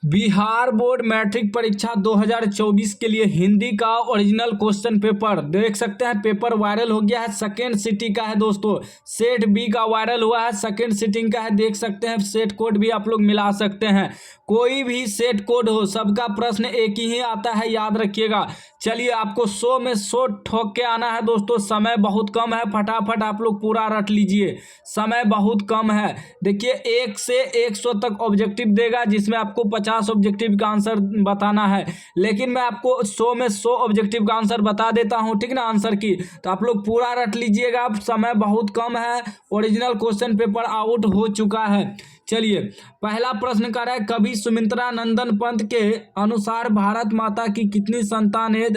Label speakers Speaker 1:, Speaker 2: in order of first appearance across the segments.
Speaker 1: Bihar board matric परीक्षा 2024 के लिए हिंदी का ओरिजिनल क्वेश्चन पेपर देख सकते हैं। पेपर वायरल हो गया है, सेकेंड सिटी का है दोस्तों। सेट बी का वायरल हुआ है, सेकेंड सिटिंग का है, देख सकते हैं। सेट कोड भी आप लोग मिला सकते हैं, कोई भी सेट कोड हो, सबका प्रश्न एक ही आता है, याद रखिएगा। चलिए, आपको 100 में 100 ठोक के आना है दोस्तों। समय बहुत कम है, फटाफट आप लोग पूरा रट लीजिए, समय बहुत कम है। देखिए, 1 से 100 तक ऑब्जेक्टिव देगा, जिसमें आपको 50 ऑब्जेक्टिव का आंसर बताना है। लेकिन मैं आपको 100 में 100 ऑब्जेक्टिव का आंसर बता देता हूं, ठीक ना, आंसर की। तो आप लोग पूरा रट लीजिएगा, समय बहुत कम है। ओरिजिनल क्वेश्चन पेपर आउट हो चुका है। चलिए, पहला प्रश्न कर रहा है, कवि सुमित्रा नंदन पंत के अनुसार भारत माता की कितनी संतानें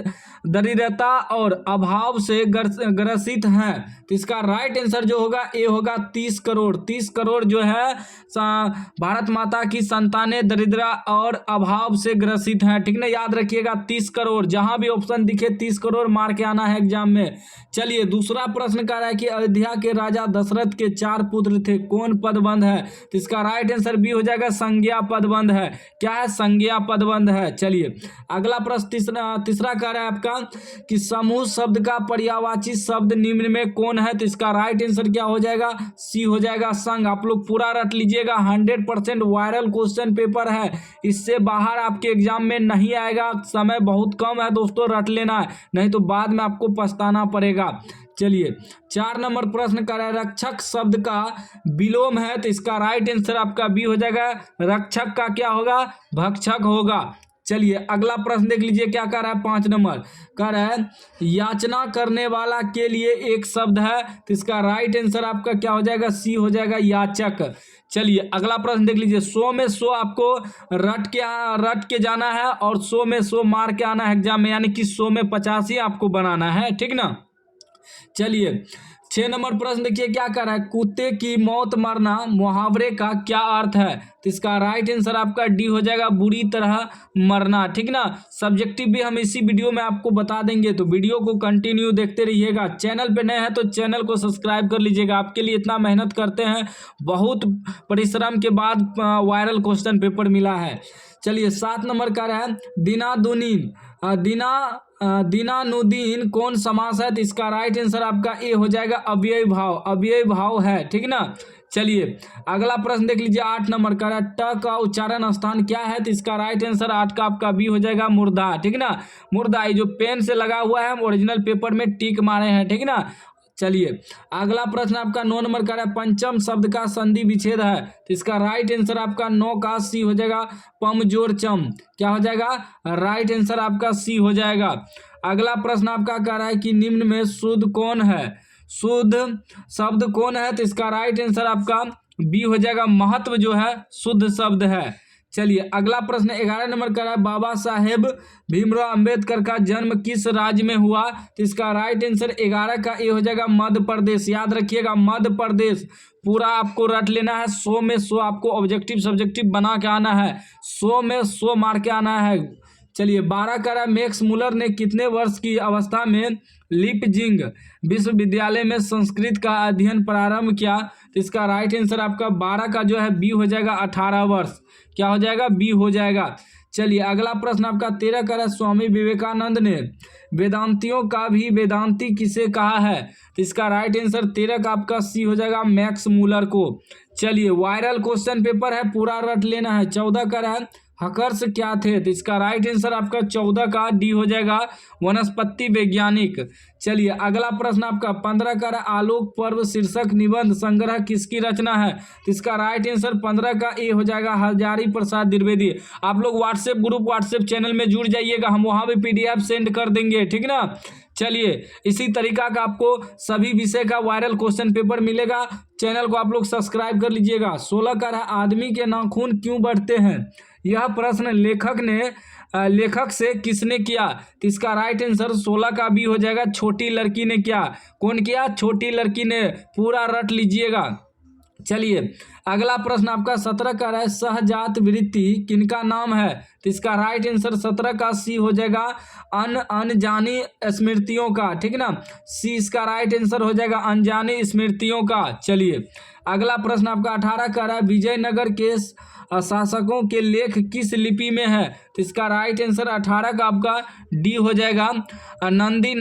Speaker 1: दरिद्रता और अभाव से ग्रसित हैं? तो इसका राइट आंसर जो होगा ए होगा 30 करोड़। 30 करोड़ जो है भारत माता की संतानें दरिद्र और अभाव से ग्रसित हैं, ठीक ना, याद रखिएगा। 30 करोड़, जहां भी ऑप्शन दिखे 30 करोड़ मार के आना है एग्जाम में। चलिए, दूसरा प्रश्न कर रहा है कि अयोध्या के राजा दशरथ के 4 पुत्र थे, कौन पदबंध है? तो इसका राइट आंसर बी हो जाएगा, संज्ञा पदबंध है। क्या है? संज्ञा पदबंध है। चलिए, अगला प्रश्न तीसरा कह रहा है आपका कि समूह शब्द का पर्यायवाची शब्द निम्न में कौन है? तो इसका राइट आंसर क्या हो जाएगा? सी हो जाएगा, संघ। आप लोग पूरा रट लीजिएगा, 100% वायरल क्वेश्चन पेपर है, इससे बाहर आपके एग्जाम में नहीं आएगा। समय बहुत कम है दोस्तों, रट लेना है, नहीं तो बाद में आपको पछताना पड़ेगा। चलिए, 4 नंबर प्रश्न कर रहा है, रक्षक शब्द का विलोम है, तो इसका राइट आंसर आपका बी हो जाएगा, रक्षक का क्या होगा? भक्षक होगा। चलिए, अगला प्रश्न देख लीजिए, क्या कर रहा है? 5 नंबर कर रहा है, याचना करने वाला के लिए एक शब्द है, तो इसका राइट आंसर आपका क्या हो जाएगा? सी हो जाएगा, याचक। चलिए, अगला प्रश्न देख लीजिए, 100 में 100 आपको रट के जाना है और 100 में 100 मार के आना है एग्जाम में, यानी कि 100 में 50 ही आपको बनाना है, ठीक ना। चलिए, 6 नंबर प्रश्न देखिए, क्या कर रहा है, कुत्ते की मौत मरना मुहावरे का क्या अर्थ है? तो इसका राइट आंसर आपका डी हो जाएगा, बुरी तरह मरना, ठीक ना। सब्जेक्टिव भी हम इसी वीडियो में आपको बता देंगे, तो वीडियो को कंटिन्यू देखते रहिएगा। चैनल पे नए हैं तो चैनल को सब्सक्राइब कर लीजिएगा, आपके लिए इतना मेहनत करते हैं, बहुत परिश्रम के बाद वायरल क्वेश्चन पेपर मिला है। चलिए, 7 नंबर का है, दिनानुदीन कौन समास है? तो इसका राइट आंसर आपका ए हो जाएगा, अव्यय भाव। अव्यय भाव है, ठीक ना। चलिए, अगला प्रश्न देख लीजिए, 8 नंबर का है, ट का उच्चारण स्थान क्या है? तो इसका राइट आंसर 8 का आपका बी हो जाएगा, मुर्दा, ठीक ना। मुर्दा, ये जो पेन से लगा हुआ है, हम ओरिजिनल पेपर में टिक मारे हैं, ठीक ना। चलिए, अगला प्रश्न आपका 9 नंबर का है, पंचम शब्द का संधि विच्छेद है, तो इसका राइट आंसर आपका 9 का सी हो जाएगा, पम जोर चम। क्या हो जाएगा? राइट आंसर आपका सी हो जाएगा। अगला प्रश्न आपका कह रहा है कि निम्न में शुद्ध कौन है? शुद्ध शब्द कौन है? तो इसका राइट आंसर आपका बी हो जाएगा, महत्व जो है शुद्ध शब्द है। चलिए, अगला प्रश्न 11 नंबर का है, बाबा साहेब भीमराव अंबेडकर का जन्म किस राज्य में हुआ? तो इसका राइट आंसर 11 का ए हो जाएगा, मध्य प्रदेश। याद रखिएगा, मध्य प्रदेश। पूरा आपको रट लेना है, 100 में 100 आपको ऑब्जेक्टिव सब्जेक्टिव बना के आना है, 100 में 100 मार के आना है। चलिए, 12 का है, मैक्स मुलर ने कितने वर्ष की अवस्था में लीपजिंग विश्वविद्यालय में संस्कृत का अध्ययन प्रारंभ किया? तो इसका राइट आंसर आपका 12 का जो है बी हो जाएगा, 18 वर्ष। क्या हो जाएगा? बी हो जाएगा। चलिए, अगला प्रश्न आपका 13 का है, स्वामी विवेकानंद ने वेदांतियों का भी वेदांती किसे कहा है? तो इसका राइट आंसर 13 का आपका सी हो जाएगा, मैक्स मुलर को। चलिए, वायरल क्वेश्चन पेपर है, पूरा रट लेना है। 14 का है, हकर्स क्या थे? तो इसका राइट आंसर आपका 14 का डी हो जाएगा, वनस्पति वैज्ञानिक। चलिए, अगला प्रश्न आपका 15 का है, आलोक पर्व शीर्षक निबंध संग्रह किसकी रचना है? तो इसका राइट आंसर 15 का ए हो जाएगा, हजारी प्रसाद द्विवेदी। आप लोग व्हाट्सएप ग्रुप, व्हाट्सएप चैनल में जुड़ जाइएगा, हम वहाँ भी PDF सेंड कर देंगे, ठीक ना। चलिए, इसी तरीका का आपको सभी विषय का वायरल क्वेश्चन पेपर मिलेगा, चैनल को आप लोग सब्सक्राइब कर लीजिएगा। 16 का है, आदमी के नाखून क्यों बढ़ते हैं? यह प्रश्न लेखक से किसने किया? तो इसका राइट आंसर 16 का भी हो जाएगा, छोटी लड़की ने किया। कौन किया? छोटी लड़की ने। पूरा रट लीजिएगा। चलिए अगला प्रश्न आपका 17 का है, सहजात वृत्ति किनका नाम है? तो इसका राइट आंसर 17 का सी हो जाएगा, अनजानी स्मृतियों का। ठीक ना, सी इसका राइट आंसर हो जाएगा, अनजानी स्मृतियों का। चलिए अगला प्रश्न आपका 18 का है, विजयनगर के शासकों के लेख किस लिपि में है? तो इसका राइट आंसर 18 का आपका डी हो जाएगा, नंदी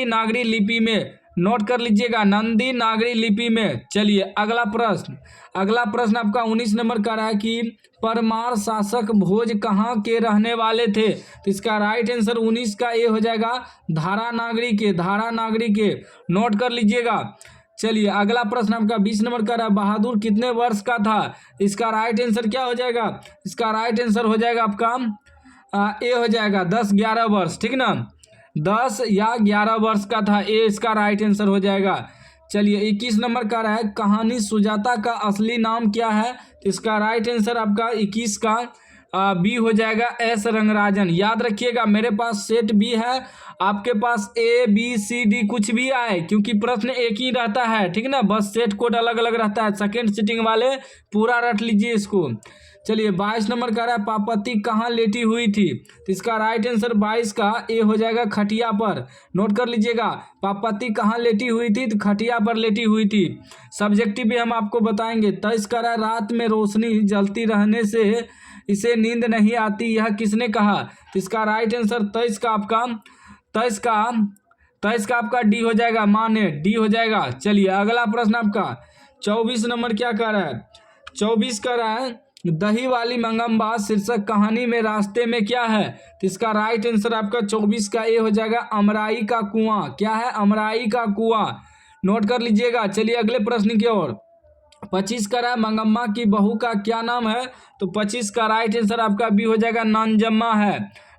Speaker 1: नागरी लिपि में। नोट कर लीजिएगा, नंदी नागरी लिपि में। चलिए अगला प्रश्न आपका 19 नंबर का रहा है कि परमार शासक भोज कहाँ के रहने वाले थे? तो इसका राइट आंसर 19 का ए हो जाएगा, धारा नागरी के। नोट कर लीजिएगा। चलिए अगला प्रश्न आपका 20 नंबर का रहा है, बहादुर कितने वर्ष का था? इसका राइट आंसर क्या हो जाएगा? इसका राइट आंसर हो जाएगा आपका ए हो जाएगा 10-11 वर्ष। ठीक ना, 10 या 11 वर्ष का था, ए इसका राइट आंसर हो जाएगा। चलिए 21 नंबर का रहा है, कहानी सुजाता का असली नाम क्या है? तो इसका राइट आंसर आपका 21 का बी हो जाएगा, एस रंगराजन। याद रखिएगा मेरे पास सेट बी है, आपके पास ए बी सी डी कुछ भी आए, क्योंकि प्रश्न एक ही रहता है। ठीक ना, बस सेट कोड अलग अलग रहता है। सेकेंड सिटिंग वाले पूरा रट लीजिए इसको। चलिए 22 नंबर का रहा है, पार्वती कहाँ लेटी हुई थी? तो इसका राइट आंसर 22 का ए हो जाएगा, खटिया पर। नोट कर लीजिएगा, पार्वती कहाँ लेटी हुई थी? तो खटिया पर लेटी हुई थी। सब्जेक्टिव भी हम आपको बताएंगे। 23 का रहा है, रात में रोशनी जलती रहने से इसे नींद नहीं आती, यह किसने कहा? तो इसका राइट आंसर 23 का आपका डी हो जाएगा, माँ ने, डी हो जाएगा। चलिए अगला प्रश्न आपका 24 नंबर क्या कर रहा है? 24 कर रहा है, दही वाली मंगम्बा शीर्षक कहानी में रास्ते में क्या है? तो इसका राइट आंसर आपका 24 का ए हो जाएगा, अमराई का कुआं। क्या है? अमराई का कुआं। नोट कर लीजिएगा। चलिए अगले प्रश्न की ओर। 25 का रहा है, मंगम्मा की बहू का क्या नाम है? तो 25 का राइट आंसर आपका बी हो जाएगा,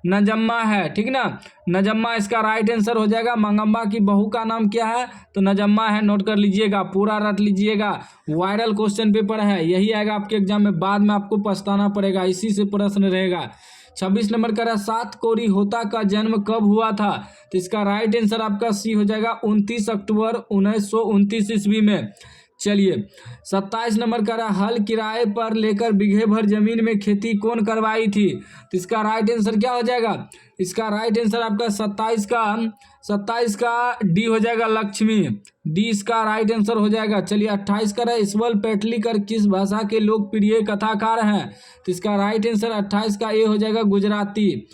Speaker 1: नजम्मा है। ठीक ना, नजम्मा इसका राइट आंसर हो जाएगा। मंगम्मा की बहू का नाम क्या है? तो नजम्मा है। नोट कर लीजिएगा, पूरा रट लीजिएगा। वायरल क्वेश्चन पेपर है, यही आएगा आपके एग्जाम में, बाद में आपको पछताना पड़ेगा, इसी से प्रश्न रहेगा। 26 नंबर का रहा, 7 कोरी होता का जन्म कब हुआ था? तो इसका राइट आंसर आपका सी हो जाएगा, 29 अक्टूबर 1929 ईस्वी में। चलिए 27 नंबर का रहा, हल किराए पर लेकर बीघे भर जमीन में खेती कौन करवाई थी? तो इसका राइट आंसर क्या हो जाएगा? इसका राइट आंसर आपका 27 का डी हो जाएगा, लक्ष्मी, डी इसका राइट आंसर हो जाएगा। चलिए 28 का रहा, ईश्वर पेटलीकर किस भाषा के लोकप्रिय कथाकार हैं? तो इसका राइट आंसर 28 का ए हो जाएगा, गुजराती।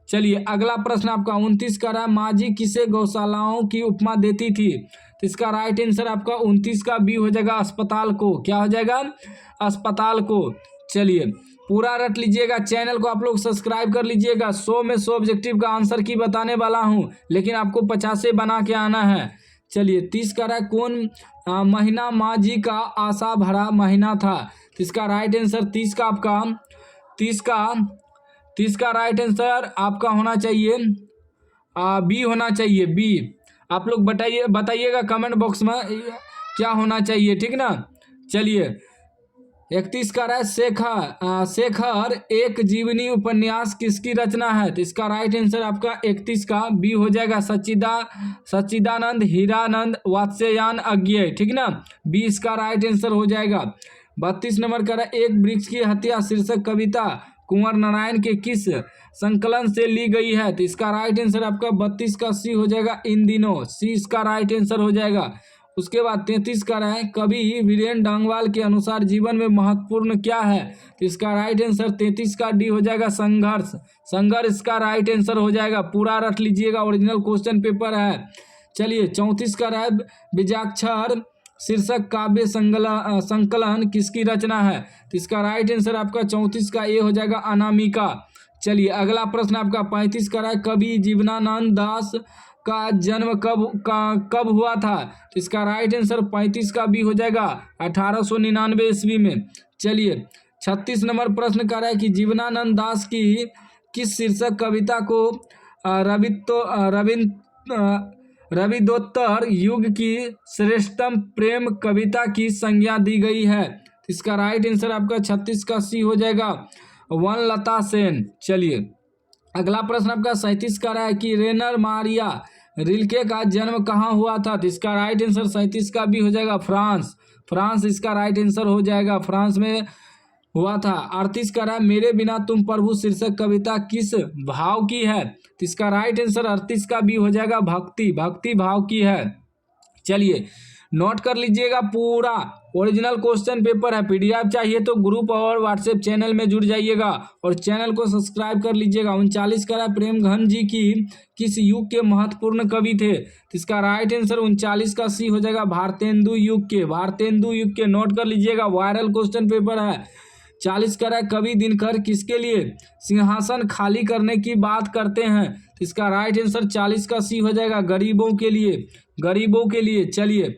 Speaker 1: चलिए अगला प्रश्न आपका 29 का रहा, मांझी किसे गौशालाओं की उपमा देती थी? तो इसका राइट आंसर आपका 29 का बी हो जाएगा, अस्पताल को। क्या हो जाएगा? अस्पताल को। चलिए पूरा रट लीजिएगा। चैनल को आप लोग सब्सक्राइब कर लीजिएगा। 100 में 100 ऑब्जेक्टिव का आंसर की बताने वाला हूं, लेकिन आपको 50 बना के आना है। चलिए 30 का रहा, कौन महीना माँ जी का आशा भरा महीना था? तो इसका राइट आंसर 30 का राइट आंसर आपका होना चाहिए बी होना चाहिए, बी। आप लोग बताइएगा कमेंट बॉक्स में क्या होना चाहिए। ठीक ना, चलिए 31 का है, शेखर एक जीवनी उपन्यास किसकी रचना है? तो इसका राइट आंसर आपका 31 का बी हो जाएगा, सच्चिदानंद हीरानंद वात्स्यायन अज्ञेय। ठीक ना, बी इसका राइट आंसर हो जाएगा। 32 नंबर का है, एक वृक्ष की हत्या शीर्षक कविता कुंवर नारायण के किस संकलन से ली गई है? तो इसका राइट आंसर आपका 32 का सी हो जाएगा, इन दिनों, सी इसका राइट आंसर हो जाएगा। उसके बाद 33 का है, कवि वीरेन डांगवाल के अनुसार जीवन में महत्वपूर्ण क्या है? तो इसका राइट आंसर 33 का डी हो जाएगा, संघर्ष इसका राइट आंसर हो जाएगा। पूरा रख लीजिएगा, ओरिजिनल क्वेश्चन पेपर है। चलिए 34 का है, बीजाक्षर शीर्षक काव्य संकलन किसकी रचना है? तो इसका राइट आंसर आपका 34 का ए हो जाएगा, अनामिका। चलिए अगला प्रश्न आपका 35 का है, कवि जीवनानंद दास का जन्म कब हुआ था? तो इसका राइट आंसर 35 का भी हो जाएगा, 1899 ईस्वी में। चलिए 36 नंबर प्रश्न कर रहा है कि जीवनानंद दास की किस शीर्षक कविता को रविदोत्तर युग की श्रेष्ठतम प्रेम कविता की संज्ञा दी गई है? तो इसका राइट आंसर आपका 36 का सी हो जाएगा, वनलता सेन। चलिए अगला प्रश्न आपका 37 का रहा है कि रेनर मारिया रिल्के का जन्म कहाँ हुआ था? तो इसका राइट आंसर 37 का भी हो जाएगा, फ्रांस इसका राइट आंसर हो जाएगा, फ्रांस में हुआ था। 38 का रहा मेरे बिना तुम प्रभु शीर्षक कविता किस भाव की है, तो इसका राइट आंसर 38 का भी हो जाएगा भक्ति, भक्ति भाव की है। चलिए नोट कर लीजिएगा, पूरा ओरिजिनल क्वेश्चन पेपर है। पीडीएफ चाहिए तो ग्रुप और व्हाट्सएप चैनल में जुड़ जाइएगा और चैनल को सब्सक्राइब कर लीजिएगा। 39 का प्रेमघन जी की किस युग के महत्वपूर्ण कवि थे, तो इसका राइट आंसर 39 का सी हो जाएगा भारतेंदु युग के, भारतेंदु युग के। नोट कर लीजिएगा, वायरल क्वेश्चन पेपर है। 40 का कवि दिनकर किसके लिए सिंहासन खाली करने की बात करते हैं, तो इसका राइट आंसर 40 का सी हो जाएगा गरीबों के लिए, गरीबों के लिए। चलिए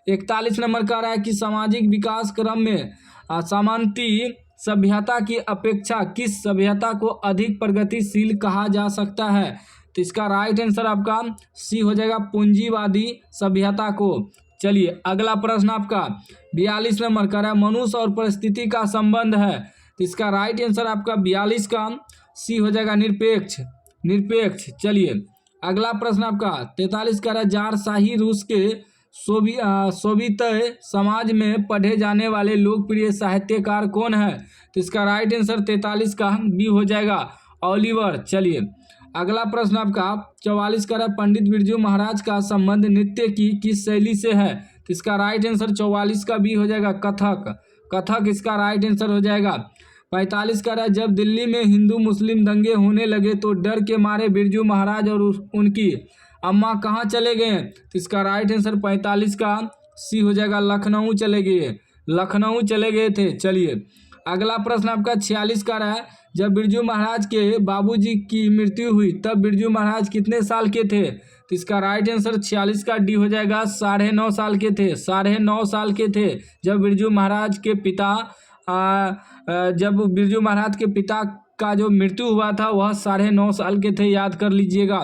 Speaker 1: 41 नंबर का रहा है कि सामाजिक विकास क्रम में सामंती सभ्यता की अपेक्षा किस सभ्यता को अधिक प्रगतिशील कहा जा सकता है, तो इसका राइट आंसर आपका सी हो जाएगा पूंजीवादी सभ्यता को। चलिए अगला प्रश्न आपका 42 नंबर का है मनुष्य और परिस्थिति का संबंध है, तो इसका राइट आंसर आपका 42 का सी हो जाएगा निरपेक्ष, निरपेक्ष। चलिए अगला प्रश्न आपका 43 का है जार-शाही रूस के सोवियत समाज में पढ़े जाने वाले लोकप्रिय साहित्यकार कौन है, तो इसका राइट आंसर 43 का बी हो जाएगा ओलिवर। चलिए अगला प्रश्न आपका 44 का पंडित बिरजू महाराज का संबंध नृत्य की किस शैली से है, तो इसका राइट आंसर 44 का बी हो जाएगा कथक, कथक इसका राइट आंसर हो जाएगा। 45 का जब दिल्ली में हिंदू मुस्लिम दंगे होने लगे तो डर के मारे बिरजू महाराज और उनकी अम्मा कहाँ चले गए, तो इसका राइट आंसर 45 का सी हो जाएगा लखनऊ चले गए, लखनऊ चले गए थे। चलिए अगला प्रश्न आपका 46 का है जब बिरजू महाराज के बाबूजी की मृत्यु हुई तब बिरजू महाराज कितने साल के थे, तो इसका राइट आंसर 46 का डी हो जाएगा 9.5 साल के थे, 9.5 साल के थे जब बिरजू महाराज के पिता जब बिरजू महाराज के पिता का जो मृत्यु हुआ था वह 9.5 साल के थे, याद कर लीजिएगा।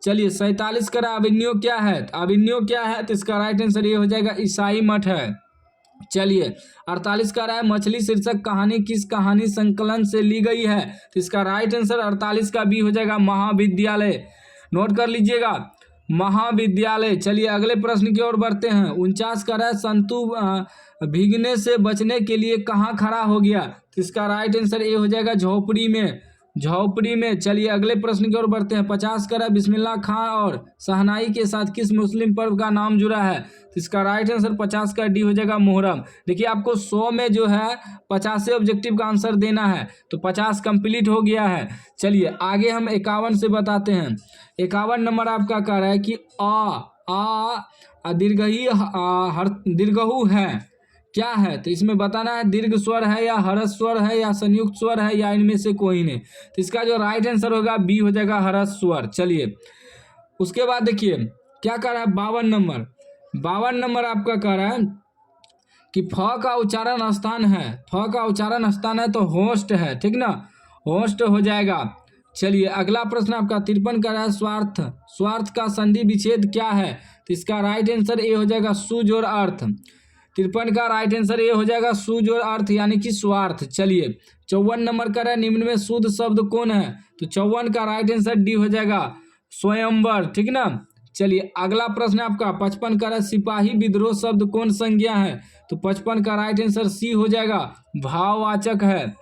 Speaker 1: चलिए 47 का अभिन्यो क्या है, अभिन्यो क्या है, तो इसका राइट आंसर ये हो जाएगा ईसाई मठ है। चलिए 48 का है मछली शीर्षक कहानी किस कहानी संकलन से ली गई है, तो इसका राइट आंसर 48 का बी हो जाएगा महाविद्यालय, नोट कर लीजिएगा महाविद्यालय। चलिए अगले प्रश्न की ओर बढ़ते हैं। 49 का है संतु भीगने से बचने के लिए कहाँ खड़ा हो गया, तो इसका राइट आंसर ये हो जाएगा झोपड़ी में, झोपड़ी में। चलिए अगले प्रश्न की ओर बढ़ते हैं। 50 का बिस्मिल्लाह खां और शहनाई के साथ किस मुस्लिम पर्व का नाम जुड़ा है, तो इसका राइट आंसर 50 का डी हो जाएगा मुहर्रम। देखिए आपको 100 में जो है 50 ऑब्जेक्टिव का आंसर देना है तो 50 कंप्लीट हो गया है। चलिए आगे हम 51 से बताते हैं। 51 नंबर आपका कह रहा है कि दीर्घहु है क्या है, तो इसमें बताना है दीर्घ स्वर है या हरस स्वर है या संयुक्त स्वर है या इनमें से कोई नहीं, तो इसका जो राइट आंसर होगा बी हो जाएगा हरस स्वर। चलिए उसके बाद देखिए क्या कह रहा है 52 नंबर, 52 नंबर आपका कह रहा है कि फ का उच्चारण स्थान है, फ का उच्चारण स्थान है तो होस्ट है, ठीक ना, होस्ट हो जाएगा। चलिए अगला प्रश्न आपका 53 का है स्वार्थ, स्वार्थ का संधि विच्छेद क्या है, तो इसका राइट आंसर ये हो जाएगा सुजोड़ अर्थ। 53 का राइट आंसर ये हो जाएगा सुजोड़ अर्थ यानी कि स्वार्थ। चलिए 54 नंबर का है निम्न में शुद्ध शब्द कौन है, तो 54 का राइट आंसर डी हो जाएगा स्वयंवर, ठीक ना। चलिए अगला प्रश्न आपका 55 का है सिपाही विद्रोह शब्द कौन संज्ञा है, तो 55 का राइट आंसर सी हो जाएगा भाववाचक है,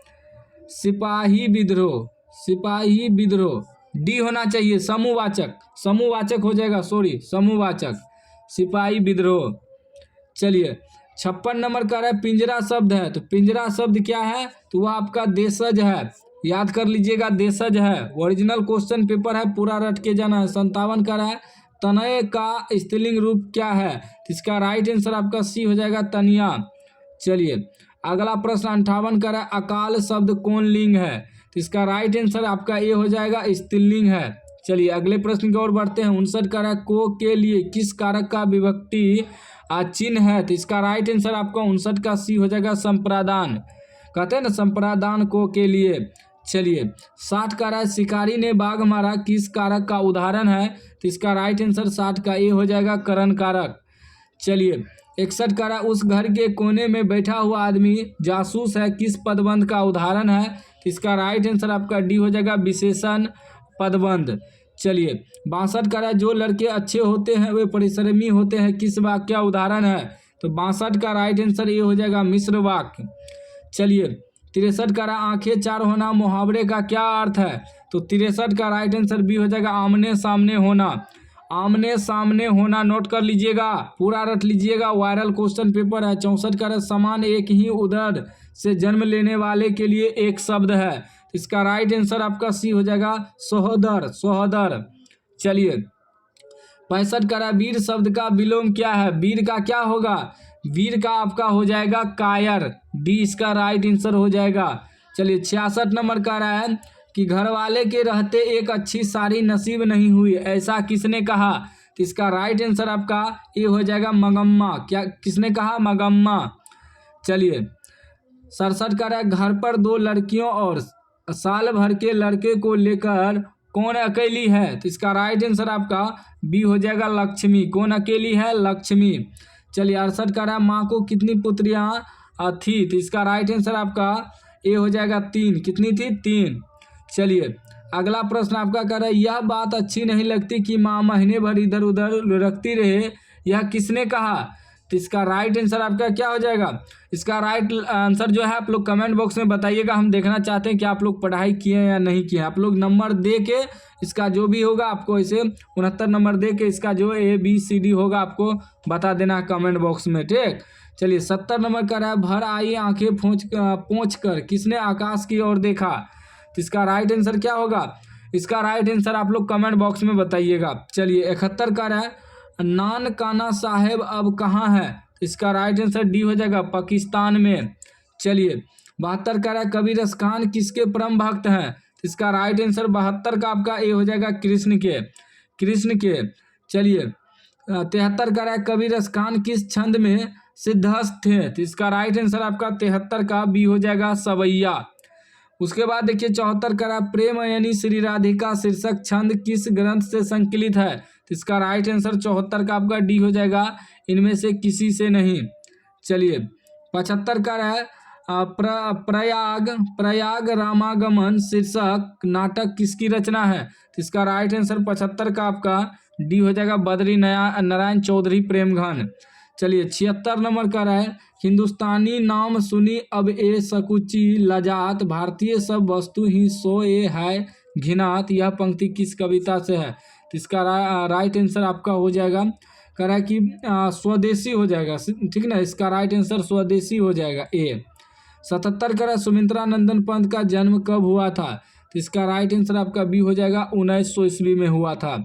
Speaker 1: सिपाही विद्रोह, सिपाही विद्रोह। डी होना चाहिए समूहवाचक, समूहवाचक हो जाएगा, सॉरी समूहवाचक, सिपाही विद्रोह। चलिए 56 नंबर का है पिंजरा शब्द है, तो पिंजरा शब्द क्या है, तो वह आपका देशज है, याद कर लीजिएगा देशज है। ओरिजिनल क्वेश्चन पेपर है, पूरा रट के जाना है। 57 का है तनय का स्त्रीलिंग रूप क्या है, तो इसका राइट आंसर आपका सी हो जाएगा तनिया। चलिए अगला प्रश्न 58 का है अकाल शब्द कौन लिंग है, तो इसका राइट आंसर आपका ये हो जाएगा स्त्रीलिंग है। चलिए अगले प्रश्न की ओर बढ़ते हैं। 59 का है को के लिए किस कारक का विभक्ति चिन्ह है, तो इसका राइट आंसर आपका 59 का सी हो जाएगा संप्रादान, कहते हैं ना संप्रादान को के लिए। चलिए 60 का है शिकारी ने बाघ मारा किस कारक का उदाहरण है, तो इसका राइट आंसर 60 का ये हो जाएगा करण कारक। चलिए 61 का उस घर के कोने में बैठा हुआ आदमी जासूस है किस पदबंध का उदाहरण है, तो इसका राइट आंसर आपका डी हो जाएगा विशेषण पदबंध। चलिए 62 का जो लड़के अच्छे होते हैं वे परिश्रमी होते हैं किस वाक्य का उदाहरण है, तो 62 का राइट आंसर ये हो जाएगा मिश्र वाक्य। चलिए 63 का आंखें चार होना मुहावरे का क्या अर्थ है? तो 63 का राइट आंसर बी हो जाएगा आमने सामने होना। आमने सामने होना नोट कर लीजिएगा, पूरा रट लीजिएगा, वायरल क्वेश्चन पेपर है। 64 का समान एक ही उदर से जन्म लेने वाले के लिए एक शब्द है। इसका राइट आंसर आपका सी हो जाएगा सहोदर, सहोदर। चलिए 65 का वीर शब्द का विलोम क्या है? वीर का क्या होगा? वीर का आपका हो जाएगा कायर, डी इसका राइट आंसर हो जाएगा। चलिए 66 नंबर का रहा है कि घर वाले के रहते एक अच्छी साड़ी नसीब नहीं हुई, ऐसा किसने कहा? तो इसका राइट आंसर आपका ये हो जाएगा मगम्मा। क्या किसने कहा? मगम्मा। चलिए 67 का रहा घर पर दो लड़कियों और साल भर के लड़के को लेकर कौन अकेली है? तो इसका राइट आंसर आपका बी हो जाएगा लक्ष्मी। कौन अकेली है? लक्ष्मी। चलिए 68 का रहा माँ को कितनी पुत्रियाँ थी? तो इसका राइट आंसर आपका ए हो जाएगा 3। कितनी थी? 3। चलिए अगला प्रश्न आपका कह रहा है यह बात अच्छी नहीं लगती कि माँ महीने भर इधर उधर लुढ़कती रहे, यह किसने कहा? तो इसका राइट आंसर आपका क्या हो जाएगा? इसका राइट आंसर जो है आप लोग कमेंट बॉक्स में बताइएगा। हम देखना चाहते हैं कि आप लोग पढ़ाई किए या नहीं किए। आप लोग नंबर दे के इसका जो भी होगा आपको ऐसे 69 नंबर दे के इसका जो ABCD होगा आपको बता देना कमेंट बॉक्स में, ठीक। चलिए 70 नंबर का रहा है भर आई आंखें पोंछ कर किसने आकाश की ओर देखा? तो इसका राइट आंसर क्या होगा? इसका राइट आंसर आप लोग कमेंट बॉक्स में बताइएगा। चलिए 71 का रहा है नानकाना साहेब अब कहाँ है? इसका राइट आंसर डी हो जाएगा पाकिस्तान में। चलिए 72 का रहा है कबीर खान किसके परम भक्त हैं? इसका राइट आंसर 72 का आपका ए हो जाएगा कृष्ण के, कृष्ण के। चलिए 73 का रहा है कबीर खान किस छंद में सिद्धहस्त थे? तो इसका राइट आंसर आपका 73 का बी हो जाएगा सवैया। उसके बाद देखिए 74 का प्रेम यानी श्री राधिका शीर्षक छंद किस ग्रंथ से संकलित है? तो इसका राइट आंसर 74 का आपका डी हो जाएगा इनमें से किसी से नहीं। चलिए 75 का है प्रयाग रामागमन शीर्षक नाटक किसकी रचना है? तो इसका राइट आंसर 75 का आपका डी हो जाएगा बद्री नारायण चौधरी प्रेमघन। चलिए 76 नंबर का है हिंदुस्तानी नाम सुनी अब ए सकुची लजात भारतीय सब वस्तु ही सो ए है घिनात, यह पंक्ति किस कविता से है? तो इसका राइट आंसर आपका हो जाएगा कह रहा है कि स्वदेशी हो जाएगा, ठीक ना। इसका राइट आंसर स्वदेशी हो जाएगा ए। 77 का सुमित्रा नंदन पंत का जन्म कब हुआ था? तो इसका राइट आंसर आपका बी हो जाएगा 1900 ईस्वी में हुआ था।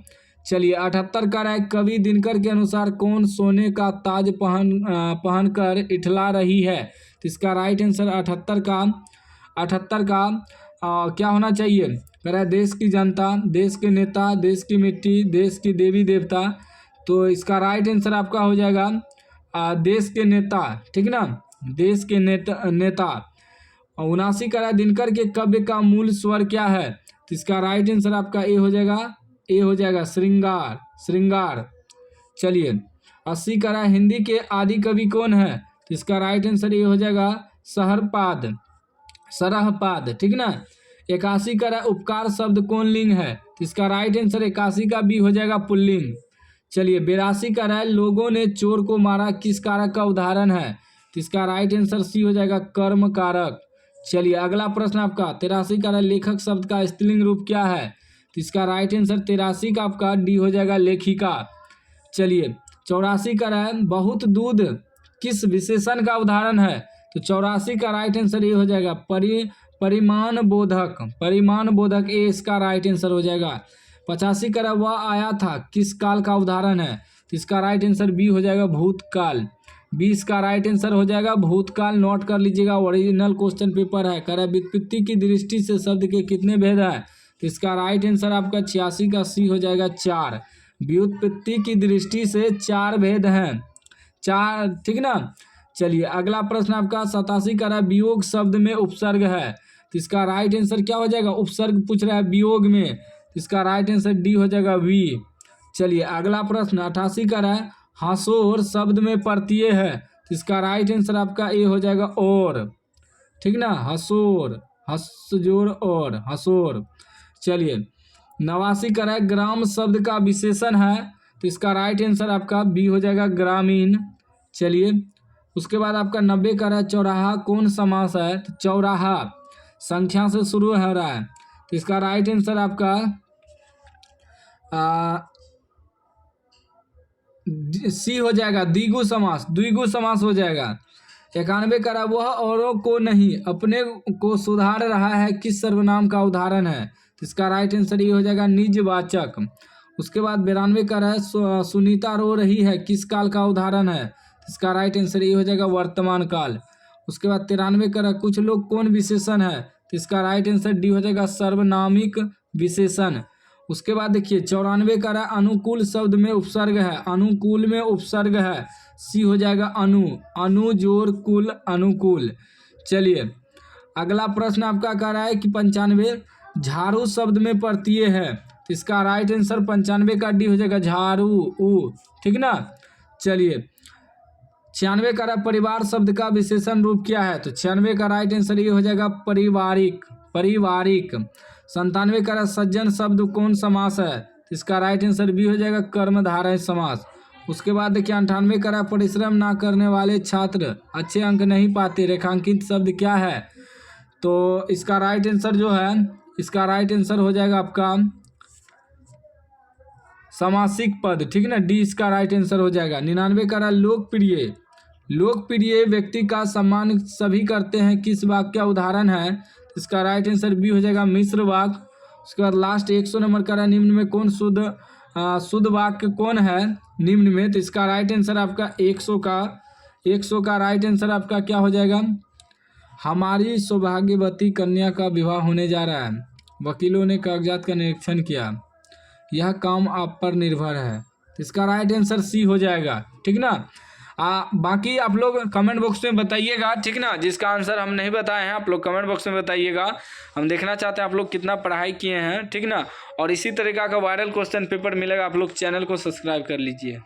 Speaker 1: चलिए 78 का है कवि दिनकर के अनुसार कौन सोने का ताज पहनकर इठला रही है? तो इसका राइट आंसर 78 का क्या होना चाहिए? कह रहा है देश की जनता, देश के नेता, देश की मिट्टी, देश की देवी देवता। तो इसका राइट आंसर आपका हो जाएगा देश के नेता, ठीक ना, देश के नेता। 79 का दिनकर के काव्य का मूल स्वर क्या है? तो इसका राइट आंसर आपका ए हो जाएगा श्रृंगार, श्रृंगार। चलिए 80 का हिंदी के आदि कवि कौन है? तो इसका राइट आंसर ये हो जाएगा सरहपाद, ठीक ना। 81 का उपकार शब्द कौन लिंग है? तो इसका राइट आंसर 81 का बी हो जाएगा पुल्लिंग। चलिए 82 का लोगों ने चोर को मारा किस कारक का उदाहरण है? तो इसका राइट आंसर सी हो जाएगा कर्म कारक। चलिए अगला प्रश्न आपका 83 का लेखक शब्द का स्त्रीलिंग रूप क्या है? तो इसका राइट आंसर 83 का आपका डी हो जाएगा लेखिका। चलिए 84 का बहुत दूध किस विशेषण का उदाहरण है? तो 84 का राइट आंसर ये हो जाएगा परिमाण बोधक, परिमाण बोधक ए इसका राइट आंसर हो जाएगा। 85 का वह आया था किस काल का उदाहरण है? तो इसका राइट आंसर बी हो जाएगा भूतकाल। 20 का राइट आंसर हो जाएगा भूतकाल। नोट कर लीजिएगा, ओरिजिनल क्वेश्चन पेपर है। कह रहा है व्युत्पत्ति की दृष्टि से शब्द के कितने भेद हैं? तो इसका राइट आंसर आपका 86 का सी हो जाएगा 4। व्युत्पत्ति की दृष्टि से 4 भेद हैं, 4, ठीक ना। चलिए अगला प्रश्न आपका 87 का वियोग शब्द में उपसर्ग है। तो इसका राइट आंसर क्या हो जाएगा? उपसर्ग पूछ रहा है वियोग में, इसका राइट आंसर डी हो जाएगा वी। चलिए अगला प्रश्न 88 का हंसोर शब्द में प्रत्यय है। तो इसका राइट आंसर आपका ए हो जाएगा और, ठीक ना, हंसोर, हंसजोर और हंसोर। चलिए 89 का ग्राम शब्द का विशेषण है। तो इसका राइट आंसर आपका बी हो जाएगा ग्रामीण। चलिए उसके बाद आपका 90 का रहा है चौराहा कौन समास है, तो चौराहा संख्या से शुरू हो रहा है, तो इसका राइट आंसर आपका सी हो जाएगा, द्विगु समास हो जाएगा। 91 का वह औरों को नहीं अपने को सुधार रहा है किस सर्वनाम का उदाहरण है, तो इसका राइट आंसर ये हो जाएगा निजवाचक। उसके बाद 92 का है सुनीता रो रही है किस काल का उदाहरण है, तो इसका राइट आंसर ये हो जाएगा वर्तमान काल। उसके बाद 93 का कुछ लोग कौन विशेषण है, तो इसका राइट आंसर डी हो जाएगा सर्वनामिक विशेषण। उसके बाद देखिए 94 का अनुकूल शब्द में उपसर्ग है, अनुकूल में उपसर्ग है, सी हो जाएगा अनु जोर कुल अनुकूल। चलिए अगला प्रश्न आपका कह रहा है कि 95 झाड़ू शब्द में प्रत्यय है, तो इसका राइट आंसर 95 का डी हो जाएगा झाड़ू ऊ, ठीक ना। चलिए 96 का परिवार शब्द का विशेषण रूप क्या है, तो 96 का राइट आंसर ये हो जाएगा पारिवारिक। 97 का सज्जन शब्द कौन समास है, तो इसका राइट आंसर बी हो जाएगा कर्मधारय समास। उसके बाद देखिए 98 का परिश्रम ना करने वाले छात्र अच्छे अंक नहीं पाते रेखांकित शब्द क्या है, तो इसका राइट आंसर जो है, इसका राइट आंसर हो जाएगा आपका समासिक पद, ठीक ना, डी इसका राइट आंसर हो जाएगा। 99 का लोकप्रिय व्यक्ति का सम्मान सभी करते हैं किस वाक्य का उदाहरण है, इसका राइट आंसर बी हो जाएगा मिश्र वाक्य। उसके बाद लास्ट 100 नंबर का निम्न में कौन शुद्ध वाक्य कौन है निम्न में, तो इसका राइट आंसर आपका 100 का राइट आंसर आपका क्या हो जाएगा, हमारी सौभाग्यवती कन्या का विवाह होने जा रहा है, वकीलों ने कागजात का निरीक्षण किया, यह काम आप पर निर्भर है, तो इसका राइट आंसर सी हो जाएगा, ठीक ना। बाकी आप लोग कमेंट बॉक्स में बताइएगा, ठीक ना, जिसका आंसर हम नहीं बताए हैं आप लोग कमेंट बॉक्स में बताइएगा, हम देखना चाहते हैं आप लोग कितना पढ़ाई किए हैं, ठीक ना। और इसी तरीका का वायरल क्वेश्चन पेपर मिलेगा, आप लोग चैनल को सब्सक्राइब कर लीजिए।